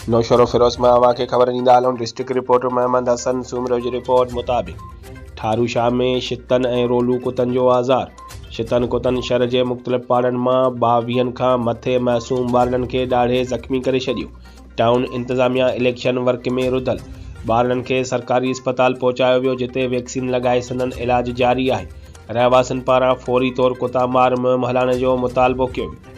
नौशरो फिरोज़ मां के ख़बर ॾींदा हलूं। डिस्ट्रिक्ट रिपोर्टर मोहम्मद हसन सूमरो जी रिपोर्ट मुताबिक़ ठारू शाह में शितन ऐं रोलू कुतनि जो आज़ार। शितन कुतनि शहर जे मुख़्तलिफ़ पाड़नि मां 22 खां मथे मासूम ॿारनि खे ॾाढे ज़ख़्मी करे छॾियो। टाउन इंतज़ामिया इलेक्शन वर्क में रुधल ॿारनि खे सरकारी अस्पताल पहुचायो वियो, जिते वैक्सीन लॻाए संदनि इलाज जारी आहे। रहवासियुनि पारां फौरी तौर कुतामार मुहिम हलाइण जो मुतालबो कयो वियो।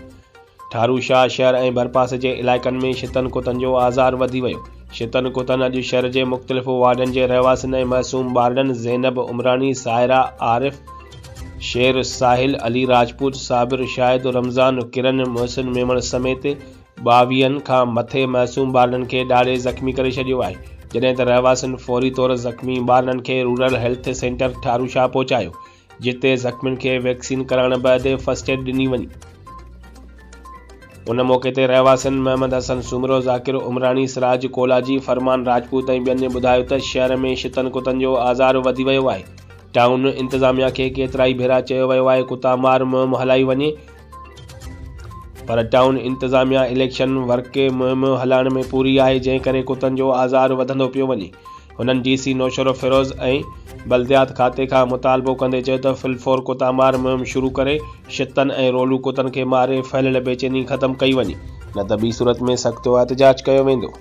ठारू शाह शहर ऐं भरपासे जे इलाइक़नि में शितन कुतनि जो आज़ार वधी वियो। शितन कुतनि अॼु शहर जे मुख़्तलिफ़ वार्डनि जे रहवासियुनि ऐं मासूम ॿारनि ज़ैनब उमरानी, साहिरा आरिफ, शेर साहिल, अली राजपूत, साबिर शाहिद, रमज़ान, किरन, मोहसिन मेमण समेत 22 खां मथे मासूम ॿारनि खे ॾाढे ज़ख़्मी करे छॾियो आहे, जॾहिं त रहवासियुनि फौरी तौर ज़ख़्मी ॿारनि खे रूरल हेल्थ सेंटर ठारू शाह पहुचायो, जिते ज़ख़्मियुनि खे वैक्सीन कराइण बैदि फर्स्ट एड ॾिनी वञी। उन मौक़े ते रहवासियुनि मोहम्मद हसन सूमरो, ज़ाकिर उमरानी, सिराज कोलाजी, फरमान राजपूत ऐं ॿियनि ॿुधायो त शहर में शितन कुतनि जो आज़ार वधी वियो आहे। टाउन इंतज़ामिया खे केतिराई भेरा चयो वियो आहे कुतामार मुहिम हलाई वञे, पर टाउन इंतज़ामिया इलेक्शन वर्क मुहिम हलाइण में पूरी आहे, जंहिं करे कुतनि जो आज़ार वधंदो पियो वञे। हुननि DC नौशरो फिरोज़ ऐं बल्दियात खाते खां मुतालबो कंदे चयो त फिलफोर कुतामार मुहिम शुरू करे शितन ऐं रोलू कुतनि खे मारे फहिलियल बेचैनी ख़त्म कई वञे, न त ॿी सूरत में सख़्त एहतिजाज कयो वेंदो।